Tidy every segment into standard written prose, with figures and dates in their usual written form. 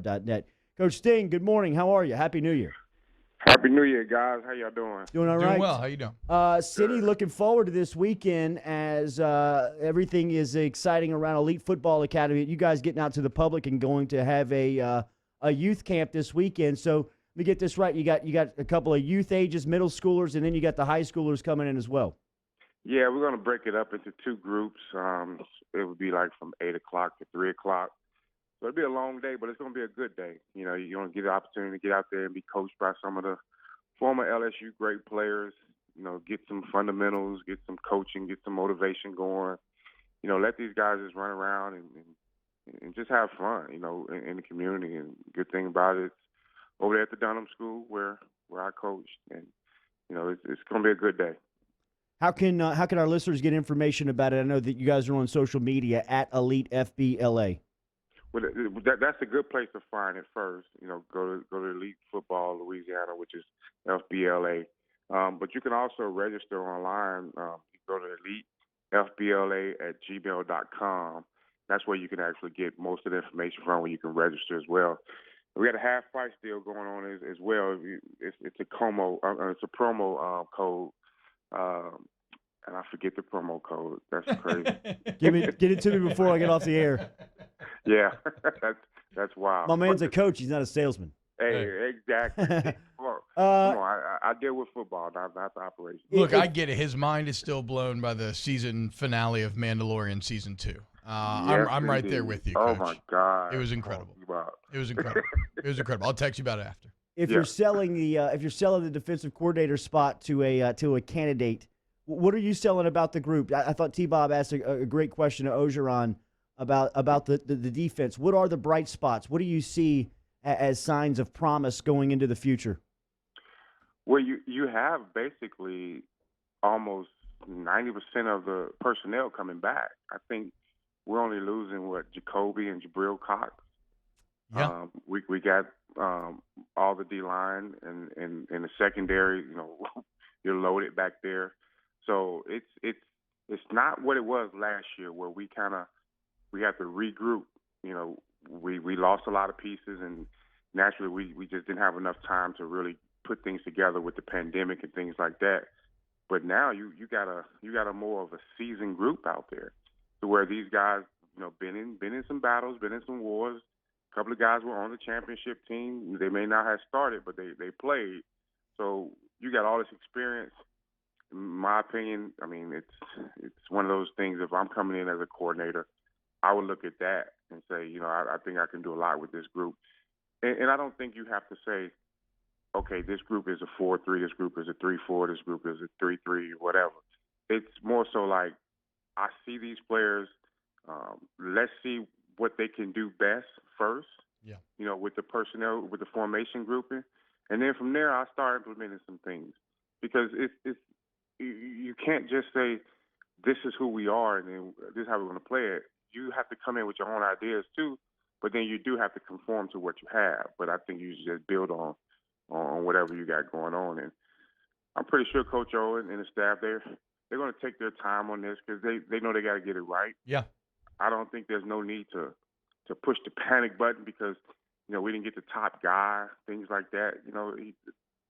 net. Coach Sting, good morning. How are you? Happy New Year. Happy New Year, guys. How y'all doing? Doing all right? Doing well. How you doing? City looking forward to this weekend as everything is exciting around Elite Football Academy. You guys getting out to the public and going to have a youth camp this weekend. So let me get this right. You got a couple of youth ages, middle schoolers, and then you got the high schoolers coming in as well. Yeah, we're going to break it up into two groups. It would be like from 8 o'clock to 3 o'clock. So it'll be a long day, but it's going to be a good day. You know, you're going to get the opportunity to get out there and be coached by some of the former LSU great players, you know, get some fundamentals, get some coaching, get some motivation going. You know, let these guys just run around and just have fun, you know, in the community. And good thing about it, it's over there at the Dunham School where I coached. And, you know, it's going to be a good day. How can our listeners get information about it? I know that you guys are on social media at Elite FBLA. Well, that's a good place to find it first. You know, go to Elite Football Louisiana, which is FBLA. But you can also register online. You go to elitefbla@gmail.com. That's where you can actually get most of the information from, where you can register as well. We got a half price deal going on as well. It's a promo code. And I forget the promo code. That's crazy. Get it to me before I get off the air. Yeah, that's wild. My man's a coach. He's not a salesman. Hey, exactly. Come on, I deal with football, not the operation. Look, I get it. His mind is still blown by the season finale of Mandalorian season 2. I'm right there with you, Coach. Oh my God, it was incredible. It was incredible. It was incredible. I'll text you about it after. If you're selling the defensive coordinator spot to a candidate, what are you selling about the group? I thought T-Bob asked a great question to Ogeron about the defense. What are the bright spots? What do you see as signs of promise going into the future? Well, you have basically almost 90% of the personnel coming back. I think we're only losing Jacoby and Jabril Cox. Yeah. We got all the D-line and the secondary. You know, you're loaded back there. So it's not what it was last year, where we have to regroup. You know, we lost a lot of pieces, and naturally we just didn't have enough time to really put things together with the pandemic and things like that. But now you got a more of a seasoned group out there, to where these guys, you know, been in some battles, been in some wars. A couple of guys were on the championship team. They may not have started, but they played. So you got all this experience. In my opinion, I mean, it's one of those things. If I'm coming in as a coordinator, I would look at that and say, you know, I think I can do a lot with this group. And I don't think you have to say, okay, this group is a 4-3, this group is a 3-4, this group is a 3-3, whatever. It's more so like, I see these players. Let's see what they can do best first. Yeah. You know, with the personnel, with the formation grouping, and then from there I start implementing some things, because you can't just say this is who we are and then this is how we're going to play it. You have to come in with your own ideas too, but then you do have to conform to what you have. But I think you should just build on whatever you got going on, and I'm pretty sure Coach Owen and the staff they're going to take their time on this, because they know they got to get it right. Yeah. I don't think there's no need to push the panic button, because, you know, we didn't get the top guy, things like that. You know,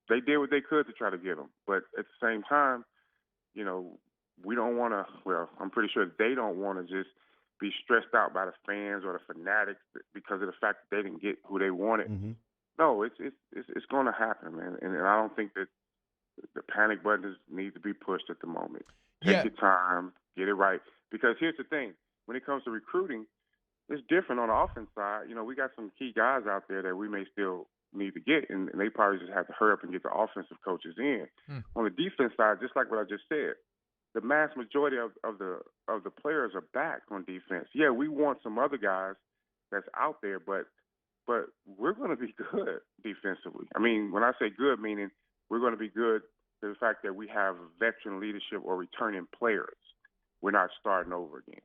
they did what they could to try to get him. But at the same time, you know, we don't want to, well, I'm pretty sure they don't want to just be stressed out by the fans or the fanatics because of the fact that they didn't get who they wanted. Mm-hmm. No, it's going to happen, man. And I don't think that the panic buttons need to be pushed at the moment. Take your time, get it right. Because here's the thing. When it comes to recruiting, it's different on the offense side. You know, we got some key guys out there that we may still need to get, and they probably just have to hurry up and get the offensive coaches in. On the defense side, just like what I just said, the mass majority of the players are back on defense. Yeah, we want some other guys that's out there, but we're going to be good defensively. I mean, when I say good, meaning we're going to be good to the fact that we have veteran leadership or returning players. We're not starting over again.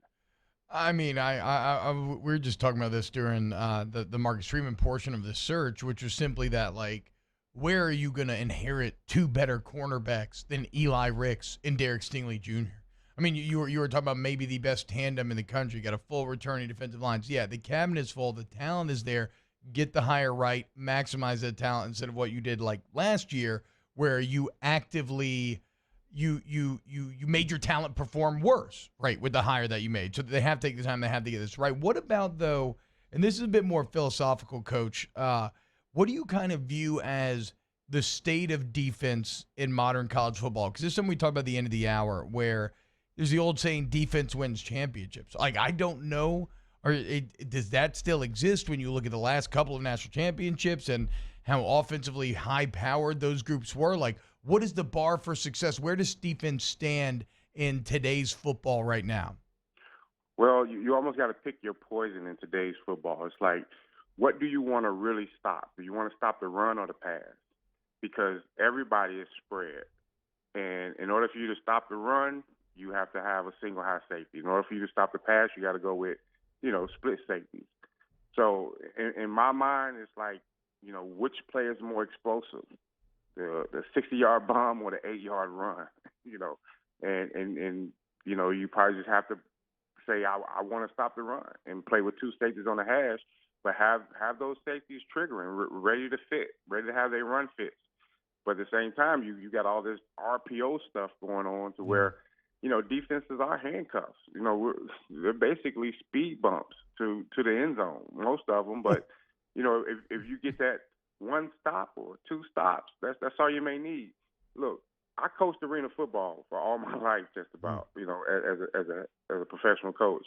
I mean, we were just talking about this during the Marcus Freeman portion of the search, which was simply that, like, where are you going to inherit two better cornerbacks than Eli Ricks and Derek Stingley Jr.? I mean, you were talking about maybe the best tandem in the country. You got a full returning defensive lines. Yeah, the cabinet is full. The talent is there. get the hire right, maximize that talent instead of what you did like last year, where you actively you made your talent perform worse, right, with the hire that you made. So they have to take the time, they have to get this right. What about, though, and this is a bit more philosophical, Coach, what do you kind of view as the state of defense in modern college football? Because this is something we talk about at the end of the hour, where there's the old saying, defense wins championships. Like, I don't know, does that still exist when you look at the last couple of national championships and how offensively high-powered those groups were? Like, what is the bar for success? Where does defense stand in today's football right now? Well, you almost got to pick your poison in today's football. It's like, what do you want to really stop? Do you want to stop the run or the pass? Because everybody is spread. And in order for you to stop the run, you have to have a single high safety. In order for you to stop the pass, you got to go with, split safeties. So in my mind, it's like, which play is more explosive? The 60-yard bomb or the 8-yard run, and you probably just have to say, I want to stop the run and play with two safeties on the hash, but have those safeties triggering, ready to fit, ready to have their run fits. But at the same time, you got all this RPO stuff going on to where, defenses are handcuffs. They're basically speed bumps to the end zone, most of them. But, if you get that one stop or two stops, that's all you may need. Look, I coached arena football for all my life, just about, as a professional coach,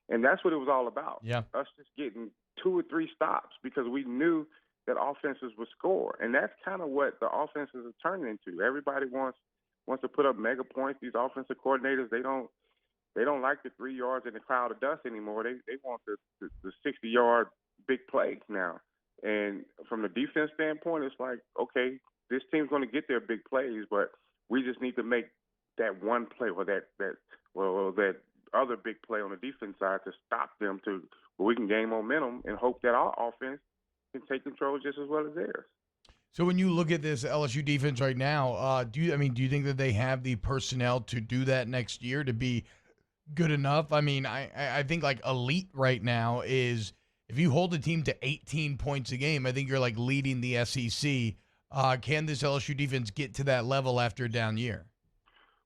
and that's what it was all about. Yeah, us just getting 2 or 3 stops because we knew that offenses would score, and that's kind of what the offenses are turning into. Everybody wants to put up mega points. These offensive coordinators, they don't like the 3 yards in the cloud of dust anymore. They want the 60-yard big play now. And from the defense standpoint, it's like, okay, this team's going to get their big plays, but we just need to make that one play or that other big play on the defense side to stop them to where we can gain momentum and hope that our offense can take control just as well as theirs. So when you look at this LSU defense right now, do you think that they have the personnel to do that next year, to be good enough? I mean, I think like elite right now is, if you hold a team to 18 points a game, I think you're like leading the SEC. Can this LSU defense get to that level after a down year?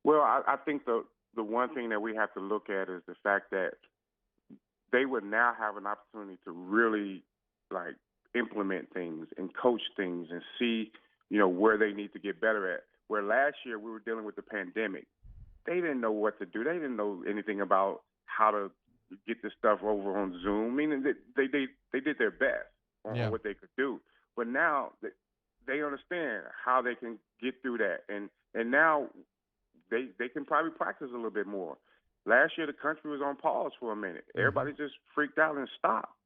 Well, I think the one thing that we have to look at is the fact that they would now have an opportunity to really like implement things and coach things and see, where they need to get better at. Where last year we were dealing with the pandemic. They didn't know what to do. They didn't know anything about how to get this stuff over on Zoom, meaning that they did their best on what they could do. But now they understand how they can get through that. And now they can probably practice a little bit more. Last year the country was on pause for a minute. Everybody just freaked out and stopped.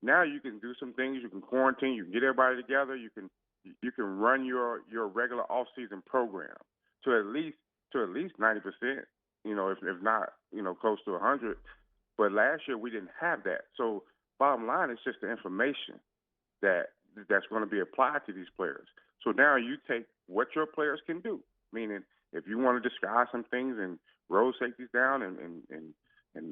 Now you can do some things. You can quarantine. You can get everybody together. You can run your regular off-season program to at least 90%. If not, close to 100. But last year we didn't have that. So bottom line, it's just the information that's going to be applied to these players. So now you take what your players can do. Meaning, if you want to disguise some things and roll safeties down and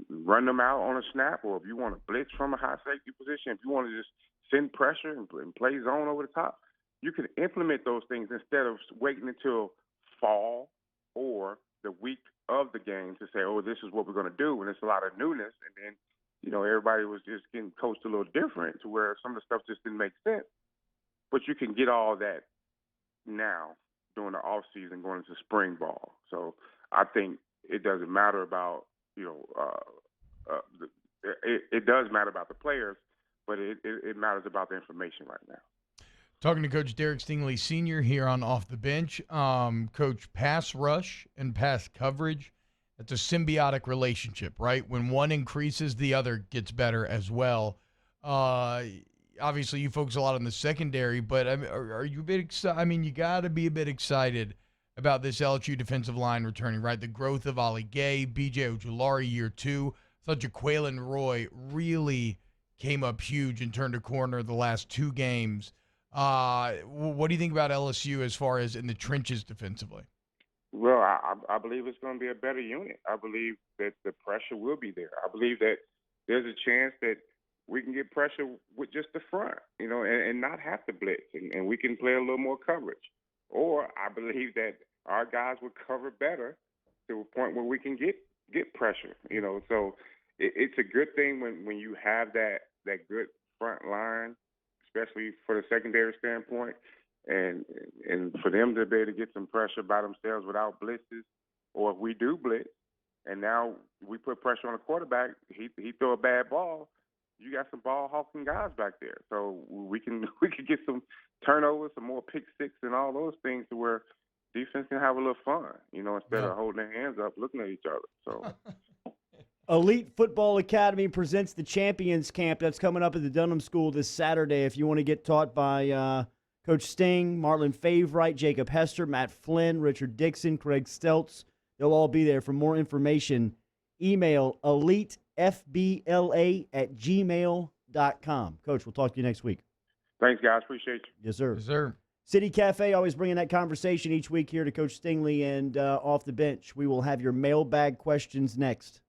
run them out on a snap, or if you want to blitz from a high safety position, if you want to just send pressure and play zone over the top, you can implement those things instead of waiting until fall or the week of the game to say, oh, this is what we're going to do. And it's a lot of newness. And then, everybody was just getting coached a little different to where some of the stuff just didn't make sense. But you can get all that now during the off season going into spring ball. So I think it doesn't matter about, it does matter about the players, but it matters about the information right now. Talking to Coach Derek Stingley Sr. here on Off the Bench. Coach, pass rush and pass coverage, it's a symbiotic relationship, right? When one increases, the other gets better as well. Obviously, you focus a lot on the secondary, but are you a bit excited? I mean, you got to be a bit excited about this LSU defensive line returning, right? The growth of Ali Gay, B.J. Ojulari, year 2. I thought Jaquelin Roy really came up huge and turned a corner the last 2 games. What do you think about LSU as far as in the trenches defensively? Well, I believe it's going to be a better unit. I believe that the pressure will be there. I believe that there's a chance that we can get pressure with just the front, and not have to blitz, and we can play a little more coverage. Or I believe that our guys would cover better to a point where we can get pressure, So it's a good thing when you have that good front line, especially for the secondary standpoint, and for them to be able to get some pressure by themselves without blitzes, or if we do blitz, and now we put pressure on the quarterback, he throw a bad ball, you got some ball hawking guys back there, so we can get some turnovers, some more pick six, and all those things to where defense can have a little fun, instead of holding their hands up, looking at each other. So. Elite Football Academy presents the Champions Camp. That's coming up at the Dunham School this Saturday. If you want to get taught by Coach Sting, Marlon Favorite, Jacob Hester, Matt Flynn, Richard Dixon, Craig Steltz, they'll all be there. For more information, email elitefbla@gmail.com. Coach, we'll talk to you next week. Thanks, guys. Appreciate you. Yes, sir. Yes, sir. City Cafe, always bringing that conversation each week here to Coach Stingley and Off the Bench. We will have your mailbag questions next.